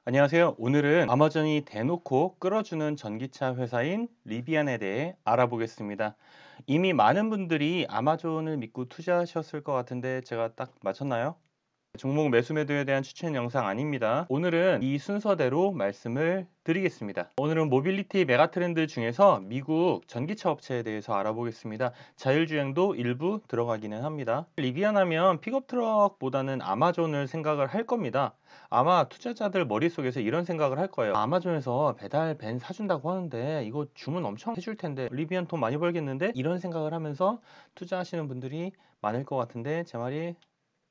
안녕하세요. 오늘은 아마존이 대놓고 끌어주는 전기차 회사인 리비안에 대해 알아보겠습니다. 이미 많은 분들이 아마존을 믿고 투자하셨을 것 같은데 제가 딱 맞췄나요? 종목 매수 매도에 대한 추천 영상 아닙니다. 오늘은 이 순서대로 말씀을 드리겠습니다. 오늘은 모빌리티 메가 트렌드 중에서 미국 전기차 업체에 대해서 알아보겠습니다. 자율주행도 일부 들어가기는 합니다. 리비안 하면 픽업 트럭보다는 아마존을 생각을 할 겁니다. 아마 투자자들 머릿속에서 이런 생각을 할 거예요. 아마존에서 배달 밴 사준다고 하는데 이거 주문 엄청 해줄 텐데 리비안 돈 많이 벌겠는데? 이런 생각을 하면서 투자하시는 분들이 많을 것 같은데 제 말이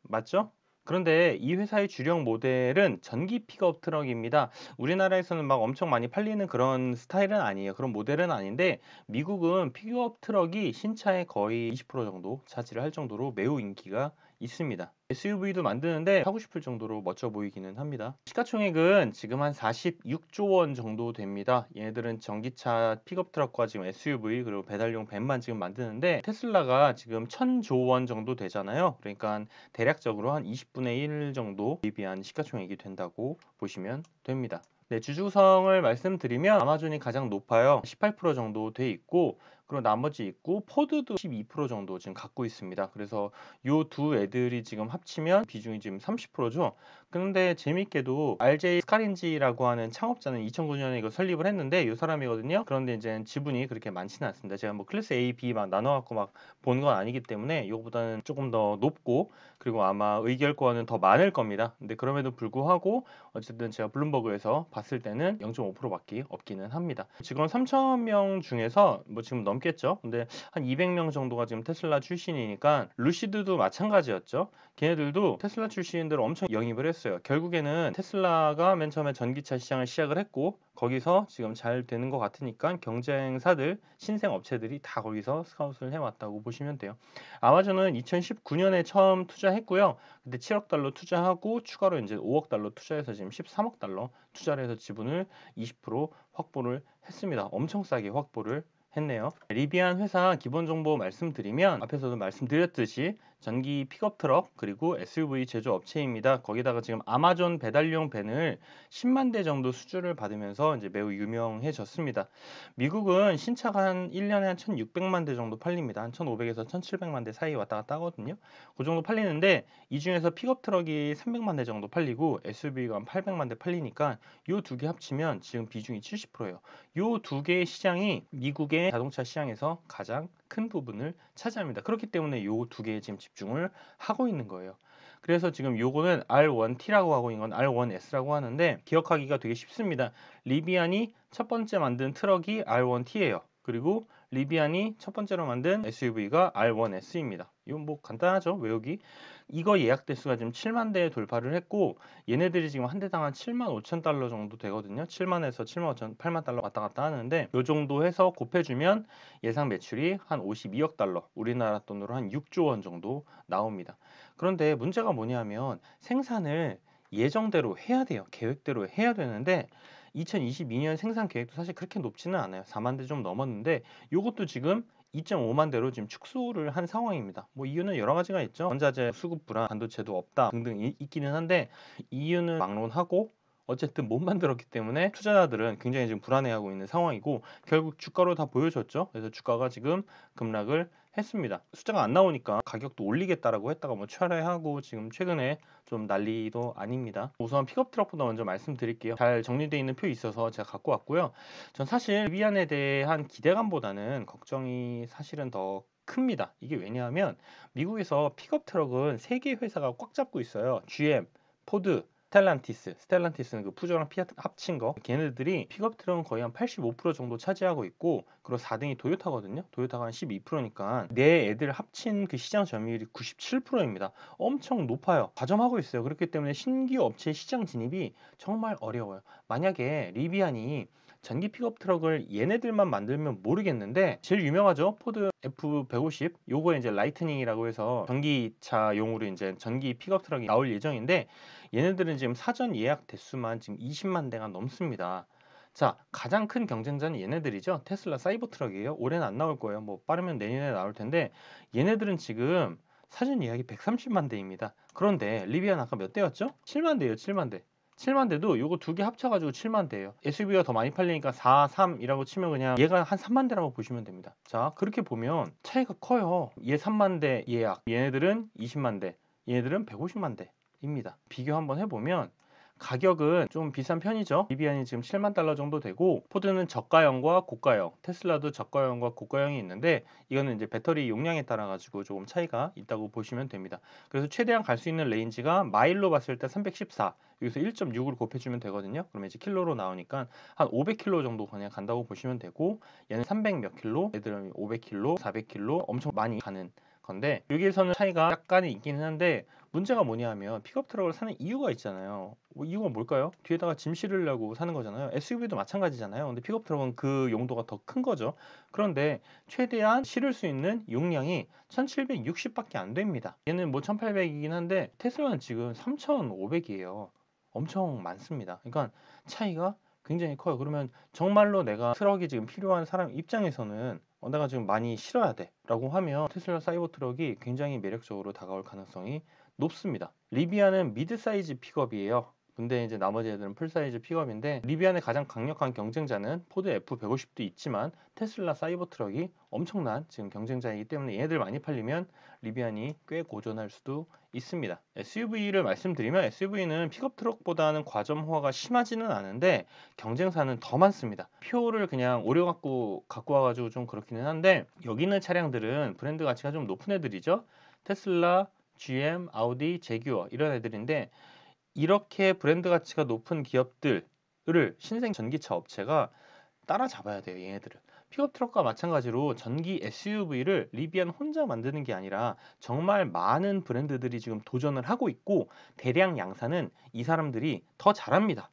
맞죠? 그런데 이 회사의 주력 모델은 전기 픽업 트럭입니다. 우리나라에서는 막 엄청 많이 팔리는 그런 스타일은 아니에요. 그런 모델은 아닌데 미국은 픽업 트럭이 신차의 거의 20% 정도 차지를 할 정도로 매우 인기가 있습니다. SUV도 만드는데 하고 싶을 정도로 멋져 보이기는 합니다. 시가총액은 지금 한 46조 원 정도 됩니다. 얘네들은 전기차 픽업 트럭과 지금 SUV 그리고 배달용 밴만 지금 만드는데 테슬라가 지금 1000조 원 정도 되잖아요. 그러니까 대략적으로 한 20분의 1 정도 대비한 시가총액이 된다고 보시면 됩니다. 네, 주주성을 말씀드리면 아마존이 가장 높아요. 18% 정도 돼 있고 그리고 나머지 있고 포드도 12% 정도 지금 갖고 있습니다. 그래서 요 두 애들이 지금 합치면 비중이 지금 30%죠. 그런데 재밌게도 RJ 스카린지라고 하는 창업자는 2009년에 이거 설립을 했는데 이 사람이거든요. 그런데 이제 지분이 그렇게 많지는 않습니다. 제가 뭐 클래스 A, B 막 나눠 갖고 막 본 건 아니기 때문에 이거보다는 조금 더 높고 그리고 아마 의결권은 더 많을 겁니다. 근데 그럼에도 불구하고 어쨌든 제가 블룸버그에서 봤을 때는 0.5%밖에 없기는 합니다. 직원 3,000명 중에서 뭐 지금 넘겠죠. 근데 한 200명 정도가 지금 테슬라 출신이니까 루시드도 마찬가지였죠. 걔네들도 테슬라 출신들 엄청 영입을 했어요. 결국에는 테슬라가 맨 처음에 전기차 시장을 시작을 했고 거기서 지금 잘 되는 것 같으니까 경쟁사들 신생 업체들이 다 거기서 스카웃을 해왔다고 보시면 돼요. 아마존은 2019년에 처음 투자했고요. 그때 7억 달러 투자하고 추가로 이제 5억 달러 투자해서 지금 13억 달러 투자를 해서 지분을 20% 확보를 했습니다. 엄청 싸게 확보를 했네요. 리비안 회사 기본 정보 말씀드리면 앞에서도 말씀드렸듯이 전기 픽업 트럭 그리고 SUV 제조 업체입니다. 거기다가 지금 아마존 배달용 밴을 10만 대 정도 수주를 받으면서 이제 매우 유명해졌습니다. 미국은 신차가 한 1년에 한 1600만 대 정도 팔립니다. 한 1500에서 1700만 대 사이 왔다 갔다 하거든요. 그 정도 팔리는데 이 중에서 픽업 트럭이 300만 대 정도 팔리고 SUV가 한 800만 대 팔리니까 요 두 개 합치면 지금 비중이 70%예요. 요 두 개의 시장이 미국의 자동차 시장에서 가장 큰 부분을 차지합니다. 그렇기 때문에 요 두 개에 지금 집중을 하고 있는 거예요. 그래서 지금 요거는 R1T라고 하고 있는 건 R1S라고 하는데 기억하기가 되게 쉽습니다. 리비안이 첫 번째 만든 트럭이 R1T예요. 그리고 리비안이 첫 번째로 만든 SUV가 R1S입니다. 이건 뭐 간단하죠, 외우기. 이거 예약 대수가 지금 7만 대 돌파를 했고 얘네들이 지금 한 대당 한 7만 5천 달러 정도 되거든요. 7만에서 7만 5천, 8만 달러 왔다 갔다 하는데 요 정도 해서 곱해주면 예상 매출이 한 52억 달러, 우리나라 돈으로 한 6조 원 정도 나옵니다. 그런데 문제가 뭐냐면 생산을 예정대로 해야 돼요. 계획대로 해야 되는데 2022년 생산 계획도 사실 그렇게 높지는 않아요. 4만 대 좀 넘었는데 요것도 지금 2.5만 대로 지금 축소를 한 상황입니다. 뭐 이유는 여러 가지가 있죠. 원자재 수급 불안, 반도체도 없다 등등 있기는 한데 이유는 막론하고 어쨌든 못 만들었기 때문에 투자자들은 굉장히 지금 불안해하고 있는 상황이고 결국 주가로 다 보여줬죠. 그래서 주가가 지금 급락을 했습니다. 숫자가 안 나오니까 가격도 올리겠다라고 했다가 뭐 철회하고 지금 최근에 좀 난리도 아닙니다. 우선 픽업 트럭부터 먼저 말씀드릴게요. 잘 정리되어 있는 표 있어서 제가 갖고 왔고요. 전 사실 리비안에 대한 기대감보다는 걱정이 사실은 더 큽니다. 이게 왜냐하면 미국에서 픽업 트럭은 세 개 회사가 꽉 잡고 있어요. GM, 포드, 스텔란티스는 그 푸조랑 피아트 합친 거. 걔네들이 픽업 트럭은 거의 한 85% 정도 차지하고 있고 그리고 4등이 도요타거든요. 도요타가 한 12%니까 네 애들 합친 그 시장 점유율이 97%입니다. 엄청 높아요. 과점하고 있어요. 그렇기 때문에 신규 업체 시장 진입이 정말 어려워요. 만약에 리비안이 전기 픽업 트럭을 얘네들만 만들면 모르겠는데 제일 유명하죠. 포드 F150 요거에 이제 라이트닝이라고 해서 전기차용으로 이제 전기 픽업 트럭이 나올 예정인데 얘네들은 지금 사전 예약 대수만 지금 20만 대가 넘습니다. 자, 가장 큰 경쟁자는 얘네들이죠. 테슬라 사이버 트럭이에요. 올해는 안 나올 거예요. 뭐 빠르면 내년에 나올 텐데 얘네들은 지금 사전 예약이 130만 대입니다. 그런데 리비안 아까 몇 대였죠? 7만 대예요. 7만 대. 7만 대도 요거 두 개 합쳐 가지고 7만 대예요. SUV가 더 많이 팔리니까 4, 3이라고 치면 그냥 얘가 한 3만 대라고 보시면 됩니다. 자, 그렇게 보면 차이가 커요. 얘 3만 대 예약, 얘네들은 20만 대, 얘네들은 150만 대입니다. 비교 한번 해보면 가격은 좀 비싼 편이죠. 리비안이 지금 7만 달러 정도 되고, 포드는 저가형과 고가형, 테슬라도 저가형과 고가형이 있는데, 이거는 이제 배터리 용량에 따라 가지고 조금 차이가 있다고 보시면 됩니다. 그래서 최대한 갈 수 있는 레인지가 마일로 봤을 때 314, 여기서 1.6을 곱해주면 되거든요. 그러면 이제 킬로로 나오니까 한 500킬로 정도 그냥 간다고 보시면 되고, 얘는 300 몇 킬로, 얘들은 500킬로, 400킬로 엄청 많이 가는 건데, 여기에서는 차이가 약간은 있기는 한데, 문제가 뭐냐 하면 픽업 트럭을 사는 이유가 있잖아요. 이유가 뭘까요? 뒤에다가 짐 실으려고 사는 거잖아요. SUV도 마찬가지잖아요. 근데 픽업 트럭은 그 용도가 더 큰 거죠. 그런데 최대한 실을 수 있는 용량이 1760밖에 안 됩니다. 얘는 뭐 1800이긴 한데 테슬라는 지금 3500이에요. 엄청 많습니다. 그러니까 차이가 굉장히 커요. 그러면 정말로 내가 트럭이 지금 필요한 사람 입장에서는 내가 지금 많이 실어야 돼 라고 하면 테슬라 사이버 트럭이 굉장히 매력적으로 다가올 가능성이 높습니다. 리비안은 미드 사이즈 픽업이에요. 근데 이제 나머지 애들은 풀 사이즈 픽업인데, 리비안의 가장 강력한 경쟁자는 포드 F150도 있지만 테슬라 사이버 트럭이 엄청난 지금 경쟁자이기 때문에 얘네들 많이 팔리면 리비안이 꽤 고전할 수도 있습니다. SUV를 말씀드리면 SUV는 픽업 트럭보다는 과점화가 심하지는 않은데 경쟁사는 더 많습니다. 표를 그냥 오려 갖고 와가지고 좀 그렇기는 한데, 여기 있는 차량들은 브랜드 가치가 좀 높은 애들이죠. 테슬라, GM, 아우디, 제규어 이런 애들인데, 이렇게 브랜드 가치가 높은 기업들을 신생 전기차 업체가 따라잡아야 돼요. 얘네들을. 픽업 트럭과 마찬가지로 전기 SUV를 리비안 혼자 만드는 게 아니라 정말 많은 브랜드들이 지금 도전을 하고 있고, 대량 양산은 이 사람들이 더 잘합니다.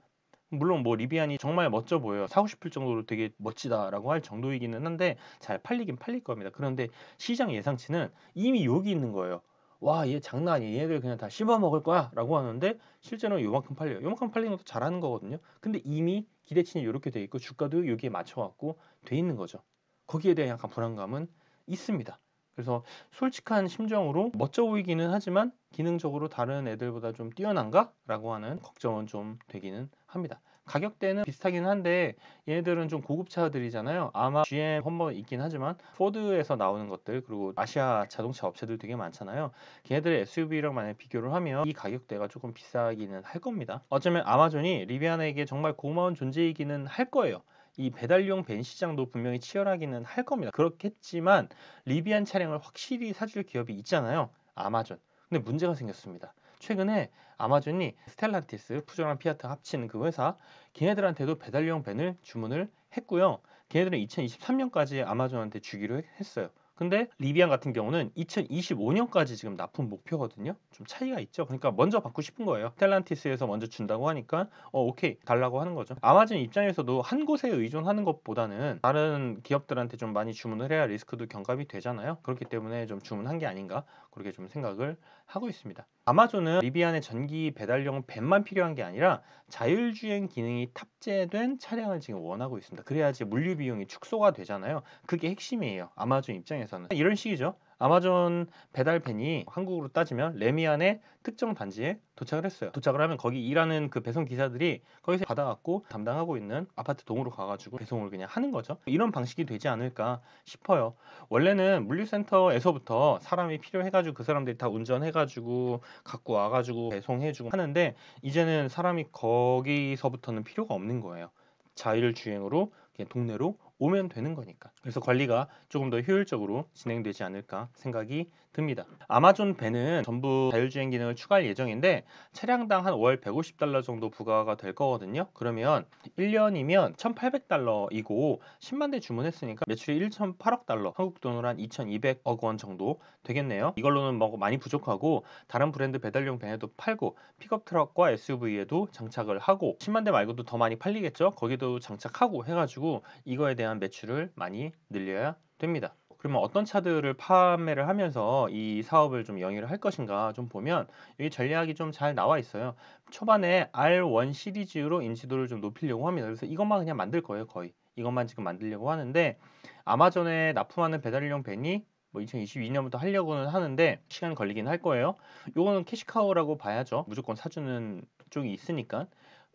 물론 뭐 리비안이 정말 멋져 보여요. 사고 싶을 정도로 되게 멋지다라고 할 정도이기는 한데 잘 팔리긴 팔릴 겁니다. 그런데 시장 예상치는 이미 여기 있는 거예요. 와, 얘 장난 아니야. 얘네들 그냥 다 씹어 먹을 거야 라고 하는데 실제로는 요만큼 팔려요. 요만큼 팔리는 것도 잘하는 거거든요. 근데 이미 기대치는 이렇게 돼 있고 주가도 여기에 맞춰갖고 돼 있는 거죠. 거기에 대한 약간 불안감은 있습니다. 그래서 솔직한 심정으로 멋져 보이기는 하지만 기능적으로 다른 애들보다 좀 뛰어난가? 라고 하는 걱정은 좀 되기는 합니다. 가격대는 비슷하긴 한데 얘네들은 좀 고급차들이잖아요. 아마 GM, 험머 있긴 하지만 포드에서 나오는 것들, 그리고 아시아 자동차 업체들 되게 많잖아요. 걔네들의 SUV랑 만약 비교를 하면 이 가격대가 조금 비싸기는 할 겁니다. 어쩌면 아마존이 리비안에게 정말 고마운 존재이기는 할 거예요. 이 배달용 밴 시장도 분명히 치열하기는 할 겁니다. 그렇겠지만 리비안 차량을 확실히 사줄 기업이 있잖아요. 아마존. 근데 문제가 생겼습니다. 최근에 아마존이 스텔란티스, 푸조랑 피아트 합친 그 회사, 걔네들한테도 배달용 밴을 주문을 했고요. 걔네들은 2023년까지 아마존한테 주기로 했어요. 근데 리비안 같은 경우는 2025년까지 지금 납품 목표거든요. 좀 차이가 있죠. 그러니까 먼저 받고 싶은 거예요. 스텔란티스에서 먼저 준다고 하니까 오케이 달라고 하는 거죠. 아마존 입장에서도 한 곳에 의존하는 것보다는 다른 기업들한테 좀 많이 주문을 해야 리스크도 경감이 되잖아요. 그렇기 때문에 좀 주문한 게 아닌가 그렇게 좀 생각을 하고 있습니다. 아마존은 리비안의 전기 배달용 밴만 필요한 게 아니라 자율주행 기능이 탑재된 차량을 지금 원하고 있습니다. 그래야지 물류 비용이 축소가 되잖아요. 그게 핵심이에요. 아마존 입장에서는. 이런 식이죠. 아마존 배달밴이 한국으로 따지면 레미안의 특정 단지에 도착을 했어요. 도착을 하면 거기 일하는 그 배송 기사들이 거기서 받아갖고 담당하고 있는 아파트 동으로 가가지고 배송을 그냥 하는 거죠. 이런 방식이 되지 않을까 싶어요. 원래는 물류센터에서부터 사람이 필요해가지고 그 사람들이 다 운전해가지고 갖고 와가지고 배송해주고 하는데, 이제는 사람이 거기서부터는 필요가 없는 거예요. 자율주행으로 그냥 동네로 오면 되는 거니까. 그래서 관리가 조금 더 효율적으로 진행되지 않을까 생각이 듭니다. 아마존 밴은 전부 자율주행 기능을 추가할 예정인데 차량당 한 월 150달러 정도 부과가 될 거거든요. 그러면 1년이면 1,800달러이고 10만 대 주문했으니까 매출이 1.8억 달러, 한국 돈으로 한 2,200억 원 정도 되겠네요. 이걸로는 뭐 많이 부족하고 다른 브랜드 배달용 밴에도 팔고 픽업 트럭과 SUV에도 장착을 하고 10만 대 말고도 더 많이 팔리겠죠. 거기도 장착하고 해가지고 이거에 대한 매출을 많이 늘려야 됩니다. 그러면 어떤 차들을 판매를 하면서 이 사업을 좀 영위를 할 것인가 좀 보면 여기 전략이 좀 잘 나와 있어요. 초반에 R1 시리즈로 인지도를 좀 높이려고 합니다. 그래서 이것만 그냥 만들 거예요. 거의 이것만 지금 만들려고 하는데, 아마존에 납품하는 배달용 밴이 뭐 2022년부터 하려고는 하는데 시간 걸리긴 할 거예요. 요거는 캐시카우라고 봐야죠. 무조건 사주는 쪽이 있으니까.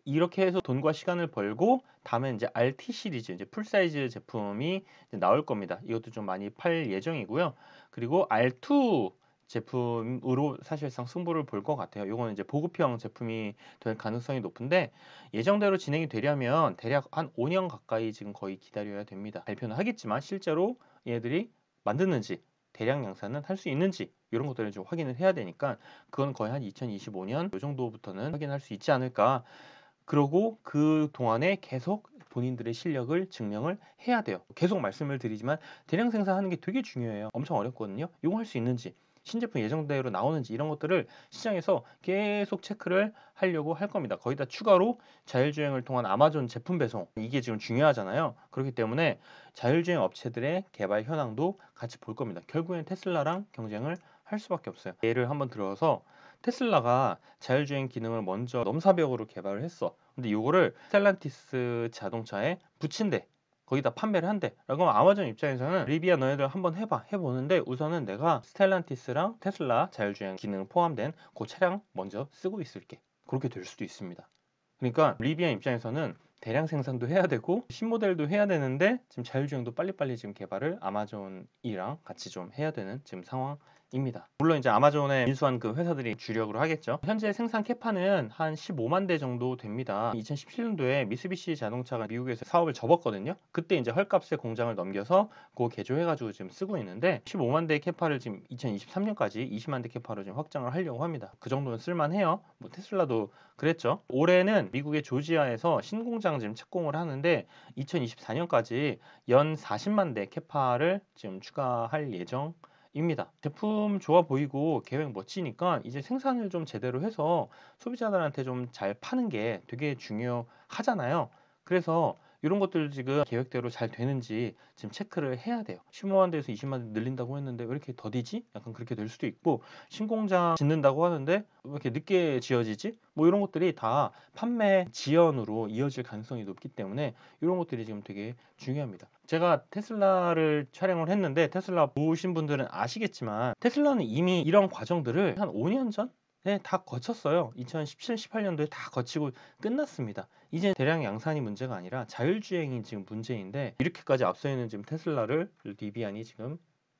이렇게 해서 돈과 시간을 벌고 다음에 이제 RT 시리즈 이제 풀 사이즈 제품이 이제 나올 겁니다. 이것도 좀 많이 팔 예정이고요. 그리고 R2 제품으로 사실상 승부를 볼 것 같아요. 요거는 이제 보급형 제품이 될 가능성이 높은데 예정대로 진행이 되려면 대략 한 5년 가까이 지금 거의 기다려야 됩니다. 발표는 하겠지만 실제로 얘네들이 만드는지 대량 양산은 할 수 있는지 이런 것들을 좀 확인을 해야 되니까 그건 거의 한 2025년 요 정도부터는 확인할 수 있지 않을까. 그러고 그 동안에 계속 본인들의 실력을 증명을 해야 돼요. 계속 말씀을 드리지만 대량 생산하는 게 되게 중요해요. 엄청 어렵거든요. 이거 할 수 있는지 신제품 예정대로 나오는지 이런 것들을 시장에서 계속 체크를 하려고 할 겁니다. 거기다 추가로 자율주행을 통한 아마존 제품 배송 이게 지금 중요하잖아요. 그렇기 때문에 자율주행 업체들의 개발 현황도 같이 볼 겁니다. 결국엔 테슬라랑 경쟁을 할 수밖에 없어요. 예를 한번 들어서 테슬라가 자율주행 기능을 먼저 넘사벽으로 개발을 했어. 근데 이거를 스텔란티스 자동차에 붙인대. 거기다 판매를 한대. 라고 하면 아마존 입장에서는 리비아 너희들 한번 해봐. 해보는데 우선은 내가 스텔란티스랑 테슬라 자율주행 기능 포함된 그 차량 먼저 쓰고 있을게. 그렇게 될 수도 있습니다. 그러니까 리비안 입장에서는 대량 생산도 해야 되고 신모델도 해야 되는데 지금 자율주행도 빨리빨리 지금 개발을 아마존이랑 같이 좀 해야 되는 지금 상황입니다. 물론 이제 아마존의 인수한 그 회사들이 주력으로 하겠죠. 현재 생산 캐파는 한 15만 대 정도 됩니다. 2017년도에 미쓰비시 자동차가 미국에서 사업을 접었거든요. 그때 이제 헐값에 공장을 넘겨서 그거 개조해가지고 지금 쓰고 있는데 15만 대 캐파를 지금 2023년까지 20만 대 캐파로 지금 확장을 하려고 합니다. 그 정도는 쓸만해요. 뭐 테슬라도 그랬죠. 올해는 미국의 조지아에서 신공장 지금 착공을 하는데 2024년까지 연 40만 대 캐파를 지금 추가할 예정입니다. 제품 좋아 보이고 계획 멋지니까 이제 생산을 좀 제대로 해서 소비자들한테 좀 잘 파는 게 되게 중요하잖아요. 그래서 이런 것들 지금 계획대로 잘 되는지 지금 체크를 해야 돼요. 15만 대에서 20만 대 늘린다고 했는데 왜 이렇게 더디지? 약간 그렇게 될 수도 있고 신공장 짓는다고 하는데 왜 이렇게 늦게 지어지지? 뭐 이런 것들이 다 판매 지연으로 이어질 가능성이 높기 때문에 이런 것들이 지금 되게 중요합니다. 제가 테슬라를 촬영을 했는데 테슬라 보신 분들은 아시겠지만 테슬라는 이미 이런 과정들을 한 5년 전? 네, 다 거쳤어요. 2017, 18년도에 다 거치고 끝났습니다. 이제 대량 양산이 문제가 아니라 자율주행이 지금 문제인데 이렇게까지 앞서 있는 지금 테슬라를 리비안이 지금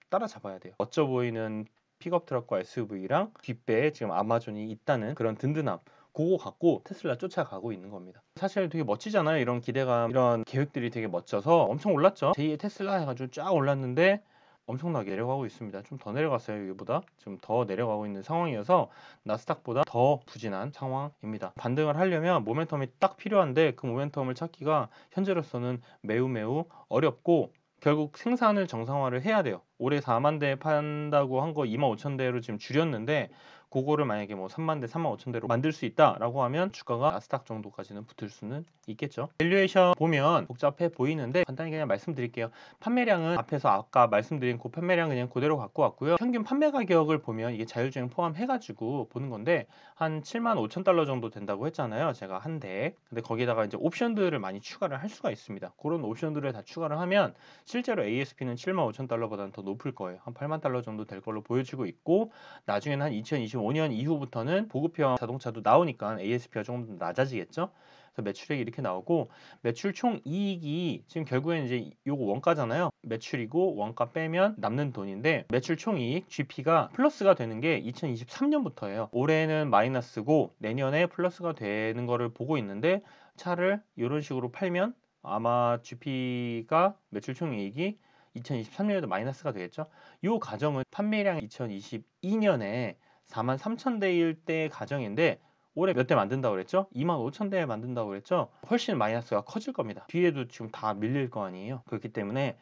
따라잡아야 돼요. 멋져 보이는 픽업 트럭과 SUV랑 뒷배에 지금 아마존이 있다는 그런 든든함 그거 갖고 테슬라 쫓아가고 있는 겁니다. 사실 되게 멋지잖아요. 이런 기대감, 이런 계획들이 되게 멋져서 엄청 올랐죠. 제2의 테슬라 해가지고 쫙 올랐는데 엄청나게 내려가고 있습니다. 좀 더 내려갔어요. 여기보다 지금 더 내려가고 있는 상황이어서 나스닥보다 더 부진한 상황입니다. 반등을 하려면 모멘텀이 딱 필요한데 그 모멘텀을 찾기가 현재로서는 매우 매우 어렵고 결국 생산을 정상화를 해야 돼요. 올해 4만 대 판다고 한 거 2만 5천 대로 지금 줄였는데 그거를 만약에 뭐 3만 대, 3만 5천 대로 만들 수 있다라고 하면 주가가 나스닥 정도까지는 붙을 수는 있겠죠. 밸류에이션 보면 복잡해 보이는데 간단히 그냥 말씀드릴게요. 판매량은 앞에서 아까 말씀드린 그 판매량 그냥 그대로 갖고 왔고요. 평균 판매 가격을 보면 이게 자율주행 포함해가지고 보는 건데 한 7만 5천 달러 정도 된다고 했잖아요. 제가 한 대. 근데 거기다가 이제 옵션들을 많이 추가를 할 수가 있습니다. 그런 옵션들을 다 추가를 하면 실제로 ASP는 7만 5천 달러보다는 더 높을 거예요. 한 8만 달러 정도 될 걸로 보여지고 있고 나중에는 한 2025년 이후부터는 보급형 자동차도 나오니까 ASP가 조금 더 낮아지겠죠. 그래서 매출액이 이렇게 나오고 매출 총 이익이 지금 결국엔 이제 요거 원가잖아요. 매출이고 원가 빼면 남는 돈인데 매출 총 이익 GP가 플러스가 되는 게 2023년부터예요. 올해는 마이너스고 내년에 플러스가 되는 거를 보고 있는데 차를 이런 식으로 팔면 아마 GP가 매출 총 이익이 2023년에도 마이너스가 되겠죠. 이 가정은 판매량 2022년에 4만 3천 대일 때 가정인데 올해 몇 대 만든다고 그랬죠? 2만 5천 대 만든다고 그랬죠? 훨씬 마이너스가 커질 겁니다. 뒤에도 지금 다 밀릴 거 아니에요. 그렇기 때문에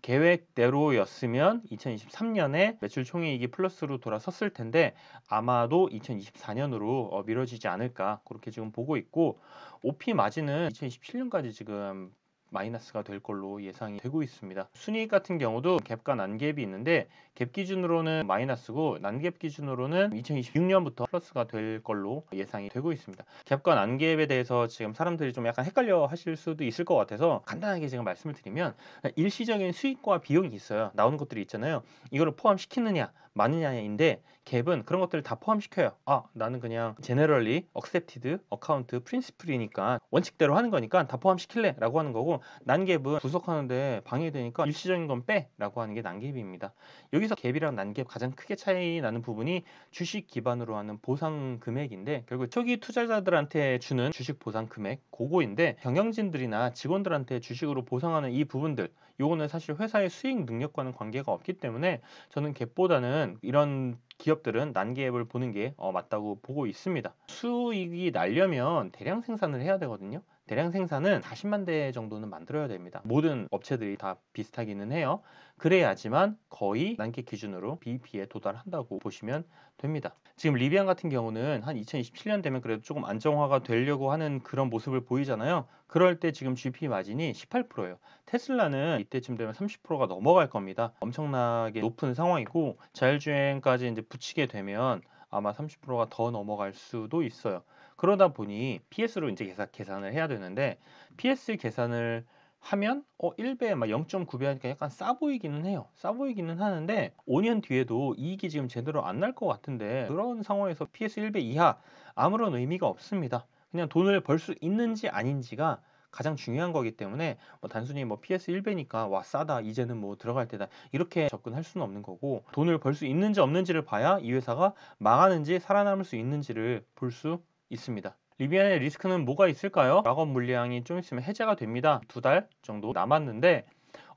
계획대로였으면 2023년에 매출 총이익이 플러스로 돌아섰을 텐데 아마도 2024년으로 미뤄지지 않을까 그렇게 지금 보고 있고 OP 마진은 2027년까지 지금 마이너스가 될 걸로 예상이 되고 있습니다. 순이익 같은 경우도 갭과 난갭이 있는데 갭 기준으로는 마이너스고 난갭 기준으로는 2026년부터 플러스가 될 걸로 예상이 되고 있습니다. 갭과 난갭에 대해서 지금 사람들이 좀 약간 헷갈려 하실 수도 있을 것 같아서 간단하게 지금 말씀을 드리면 일시적인 수익과 비용이 있어요. 나오는 것들이 있잖아요. 이거를 포함시키느냐 마느냐인데 갭은 그런 것들을 다 포함시켜요. 아, 나는 그냥 generally accepted account principle이니까 원칙대로 하는 거니까 다 포함시킬래 라고 하는 거고, 난갭은 분석하는데 방해되니까 일시적인 건 빼 라고 하는 게 난갭입니다. 여기서 갭이랑 난갭 가장 크게 차이 나는 부분이 주식 기반으로 하는 보상 금액인데, 결국 초기 투자자들한테 주는 주식 보상 금액 그거인데, 경영진들이나 직원들한테 주식으로 보상하는 이 부분들, 요거는 사실 회사의 수익 능력과는 관계가 없기 때문에 저는 갭보다는 이런 기업들은 난갭을 보는 게 맞다고 보고 있습니다. 수익이 날려면 대량 생산을 해야 되거든요. 대량 생산은 40만 대 정도는 만들어야 됩니다. 모든 업체들이 다 비슷하기는 해요. 그래야지만 거의 난갭 기준으로 BEP에 도달한다고 보시면 됩니다. 지금 리비안 같은 경우는 한 2027년 되면 그래도 조금 안정화가 되려고 하는 그런 모습을 보이잖아요. 그럴 때 지금 GP 마진이 18%예요. 테슬라는 이때쯤 되면 30%가 넘어갈 겁니다. 엄청나게 높은 상황이고, 자율주행까지 이제 붙이게 되면 아마 30%가 더 넘어갈 수도 있어요. 그러다 보니 PS로 이제 계산을 해야 되는데, PS 계산을 하면 1배 막 0.9배 하니까 약간 싸 보이기는 해요. 싸 보이기는 하는데 5년 뒤에도 이익이 지금 제대로 안 날 것 같은데, 그런 상황에서 PS 1배 이하 아무런 의미가 없습니다. 그냥 돈을 벌 수 있는지 아닌지가 가장 중요한 거기 때문에 단순히 PS 1배니까 와 싸다 이제는 뭐 들어갈 때다 이렇게 접근할 수는 없는 거고, 돈을 벌 수 있는지 없는지를 봐야 이 회사가 망하는지 살아남을 수 있는지를 볼 수 있습니다. 리비안의 리스크는 뭐가 있을까요? 락업 물량이 좀 있으면 해제가 됩니다. 2달 정도 남았는데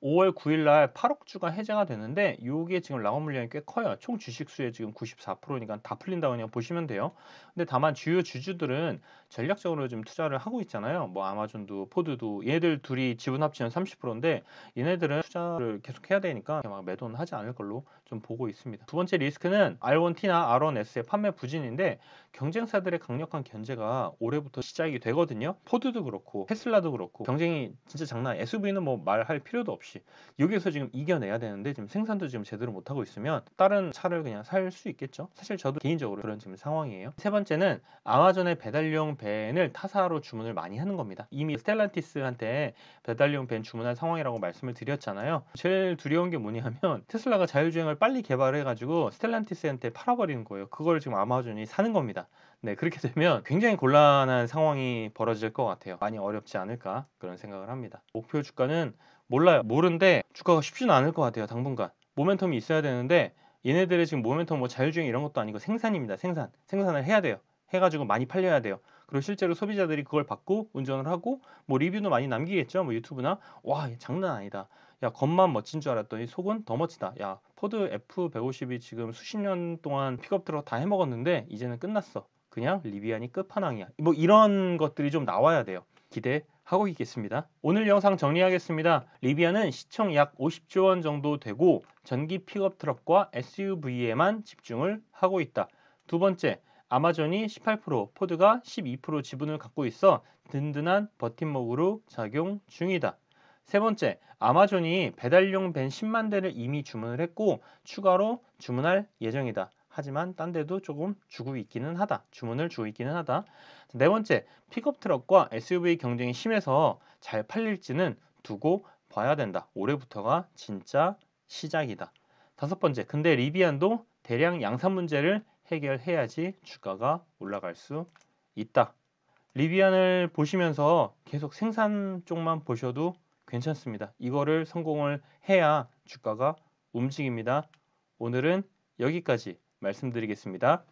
5월 9일 날 8억 주가 해제가 되는데, 이게 지금 락업 물량이 꽤 커요. 총 주식 수의 지금 94%니까 다 풀린다고 그냥 보시면 돼요. 근데 다만 주요 주주들은 전략적으로 좀 투자를 하고 있잖아요. 뭐 아마존도 포드도 얘들 둘이 지분 합치면 30%인데 얘네들은 투자를 계속 해야 되니까 막 매도는 하지 않을 걸로 좀 보고 있습니다. 두 번째 리스크는 R1T나 R1S의 판매 부진인데, 경쟁사들의 강력한 견제가 올해부터 시작이 되거든요. 포드도 그렇고 테슬라도 그렇고 경쟁이 진짜 장난 아니에요. SUV는 뭐 말할 필요도 없이 여기에서 지금 이겨내야 되는데, 지금 생산도 지금 제대로 못하고 있으면 다른 차를 그냥 살 수 있겠죠. 사실 저도 개인적으로 그런 지금 상황이에요. 세 번째는 아마존의 배달용 밴을 타사로 주문을 많이 하는 겁니다. 이미 스텔란티스한테 배달용 밴 주문한 상황이라고 말씀을 드렸잖아요. 제일 두려운 게 뭐냐면 테슬라가 자율주행을 빨리 개발해가지고 스텔란티스한테 팔아버리는 거예요. 그걸 지금 아마존이 사는 겁니다. 네, 그렇게 되면 굉장히 곤란한 상황이 벌어질 것 같아요. 많이 어렵지 않을까 그런 생각을 합니다. 목표 주가는 몰라요. 모른데 주가가 쉽지는 않을 것 같아요. 당분간 모멘텀이 있어야 되는데, 얘네들의 지금 모멘텀 뭐 자율주행 이런 것도 아니고 생산입니다. 생산을 해야 돼요. 해가지고 많이 팔려야 돼요. 그리고 실제로 소비자들이 그걸 받고 운전을 하고 뭐 리뷰도 많이 남기겠죠. 뭐 유튜브나. 와, 장난 아니다. 야, 겉만 멋진 줄 알았더니 속은 더 멋지다. 야, 포드 F150이 지금 수십 년 동안 픽업 트럭 다 해먹었는데 이제는 끝났어. 그냥 리비안이 끝판왕이야. 뭐 이런 것들이 좀 나와야 돼요. 기대하고 있겠습니다. 오늘 영상 정리하겠습니다. 리비안은 시총 약 50조 원 정도 되고 전기 픽업 트럭과 SUV에만 집중을 하고 있다. 두 번째, 아마존이 18%, 포드가 12% 지분을 갖고 있어 든든한 버팀목으로 작용 중이다. 세 번째, 아마존이 배달용 밴 10만 대를 이미 주문을 했고 추가로 주문할 예정이다. 하지만 딴 데도 조금 주문을 주고 있기는 하다. 네 번째, 픽업 트럭과 SUV 경쟁이 심해서 잘 팔릴지는 두고 봐야 된다. 올해부터가 진짜 시작이다. 다섯 번째, 근데 리비안도 대량 양산 문제를 해결해야지 주가가 올라갈 수 있다. 리비안을 보시면서 계속 생산 쪽만 보셔도 괜찮습니다. 이거를 성공을 해야 주가가 움직입니다. 오늘은 여기까지 말씀드리겠습니다.